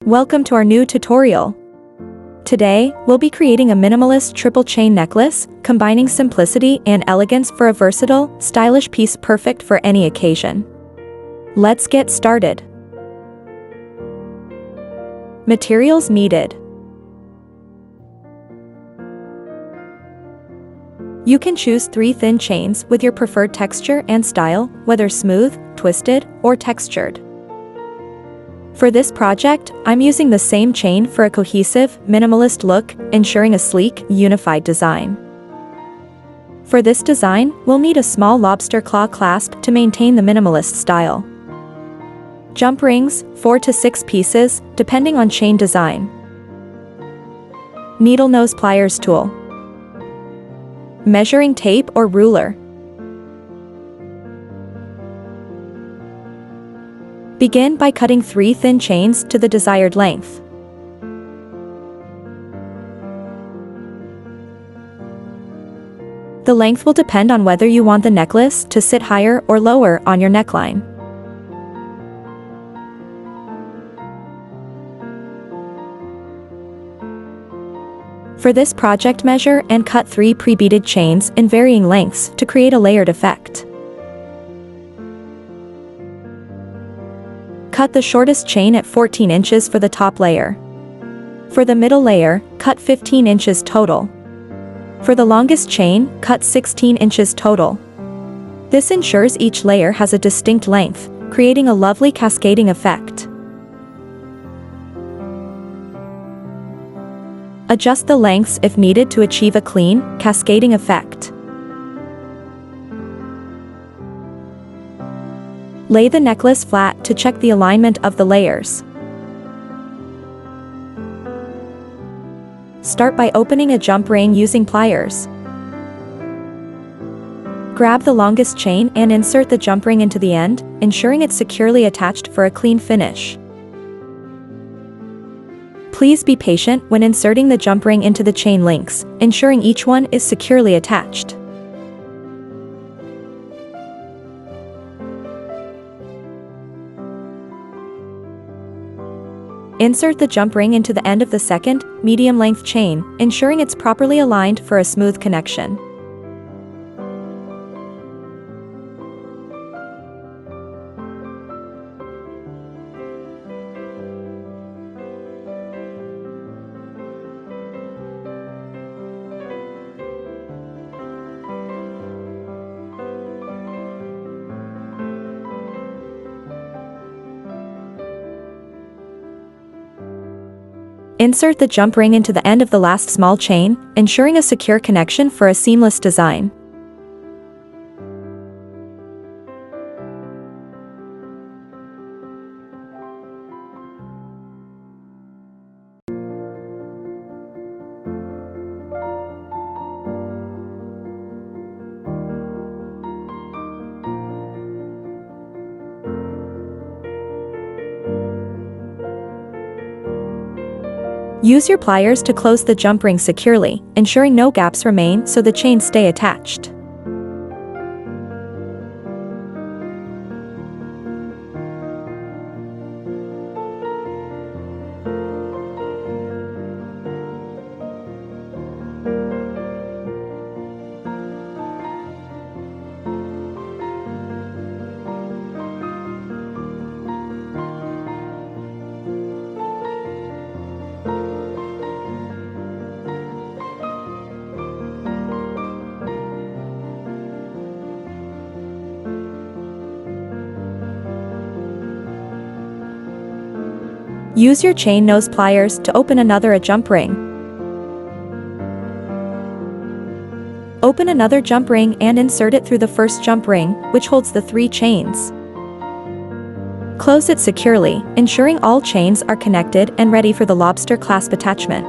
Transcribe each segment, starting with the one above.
Welcome to our new tutorial. Today, we'll be creating a minimalist triple chain necklace, combining simplicity and elegance for a versatile, stylish piece perfect for any occasion. Let's get started. Materials needed. You can choose 3 thin chains with your preferred texture and style, whether smooth, twisted, or textured. For this project, I'm using the same chain for a cohesive, minimalist look, ensuring a sleek, unified design. For this design, we'll need a small lobster claw clasp to maintain the minimalist style. Jump rings, 4 to 6 pieces, depending on chain design. Needle nose pliers tool. Measuring tape or ruler. Begin by cutting 3 thin chains to the desired length. The length will depend on whether you want the necklace to sit higher or lower on your neckline. For this project, measure and cut 3 pre-beaded chains in varying lengths to create a layered effect. Cut the shortest chain at 14 inches for the top layer. For the middle layer, cut 15 inches total. For the longest chain, cut 16 inches total. This ensures each layer has a distinct length, creating a lovely cascading effect. Adjust the lengths if needed to achieve a clean, cascading effect. Lay the necklace flat to check the alignment of the layers. Start by opening a jump ring using pliers. Grab the longest chain and insert the jump ring into the end, ensuring it's securely attached for a clean finish. Please be patient when inserting the jump ring into the chain links, ensuring each one is securely attached. Insert the jump ring into the end of the second, medium-length chain, ensuring it's properly aligned for a smooth connection. Insert the jump ring into the end of the last small chain, ensuring a secure connection for a seamless design. Use your pliers to close the jump ring securely, ensuring no gaps remain so the chains stay attached. Use your chain nose pliers to open another jump ring. Open another jump ring and insert it through the first jump ring, which holds the 3 chains. Close it securely, ensuring all chains are connected and ready for the lobster clasp attachment.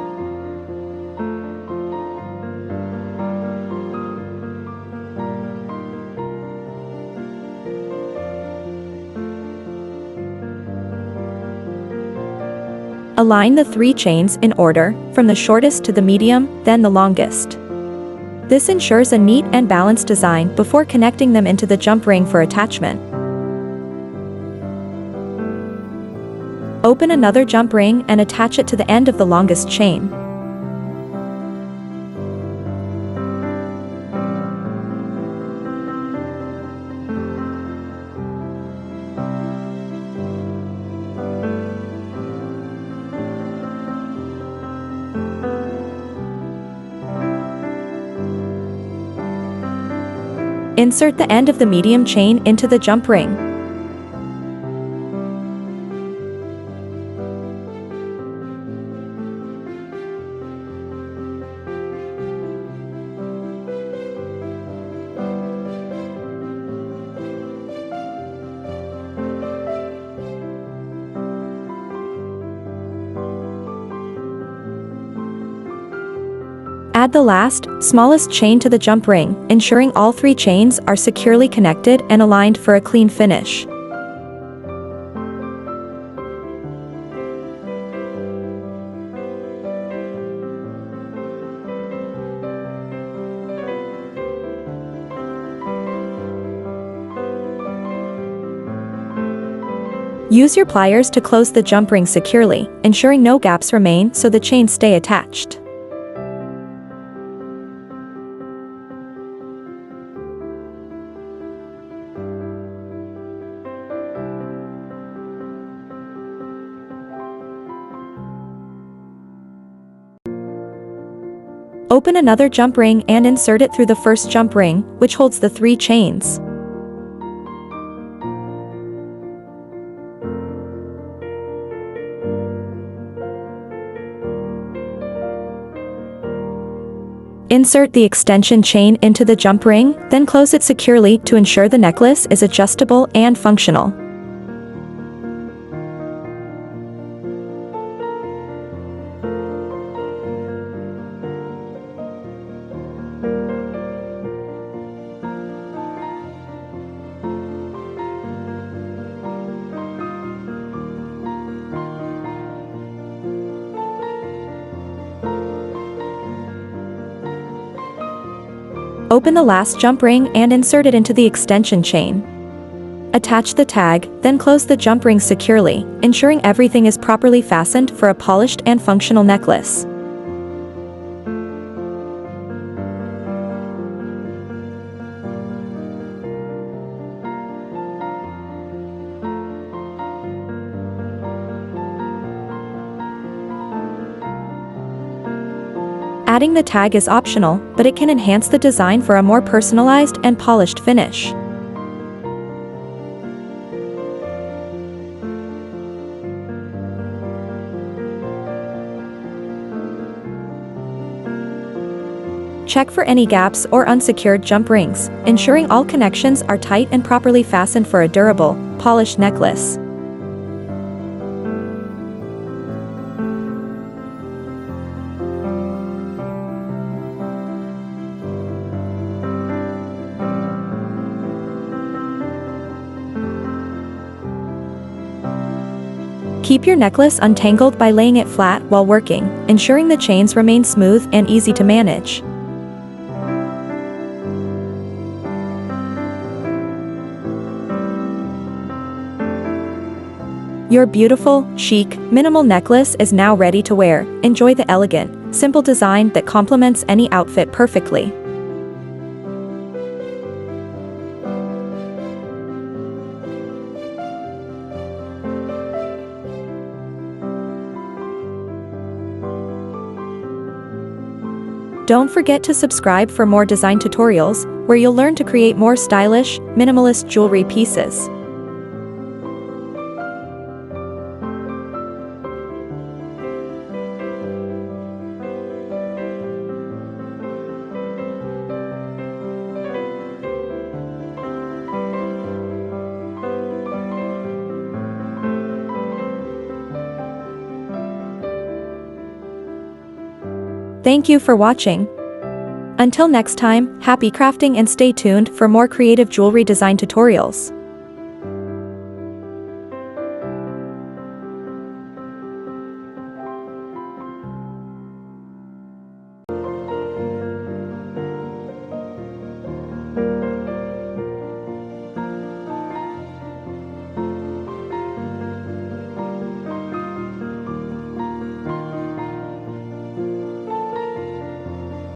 Align the 3 chains in order, from the shortest to the medium, then the longest. This ensures a neat and balanced design before connecting them into the jump ring for attachment. Open another jump ring and attach it to the end of the longest chain. Insert the end of the medium chain into the jump ring. Add the last, smallest chain to the jump ring, ensuring all 3 chains are securely connected and aligned for a clean finish. Use your pliers to close the jump ring securely, ensuring no gaps remain so the chains stay attached. Open another jump ring and insert it through the first jump ring, which holds the 3 chains. Insert the extension chain into the jump ring, then close it securely to ensure the necklace is adjustable and functional. Open the last jump ring and insert it into the extension chain. Attach the tag, then close the jump ring securely, ensuring everything is properly fastened for a polished and functional necklace. Adding the tag is optional, but it can enhance the design for a more personalized and polished finish. Check for any gaps or unsecured jump rings, ensuring all connections are tight and properly fastened for a durable, polished necklace. Keep your necklace untangled by laying it flat while working, ensuring the chains remain smooth and easy to manage. Your beautiful, chic, minimal necklace is now ready to wear. Enjoy the elegant, simple design that complements any outfit perfectly. Don't forget to subscribe for more design tutorials, where you'll learn to create more stylish, minimalist jewelry pieces. Thank you for watching. Until next time, happy crafting and stay tuned for more creative jewelry design tutorials.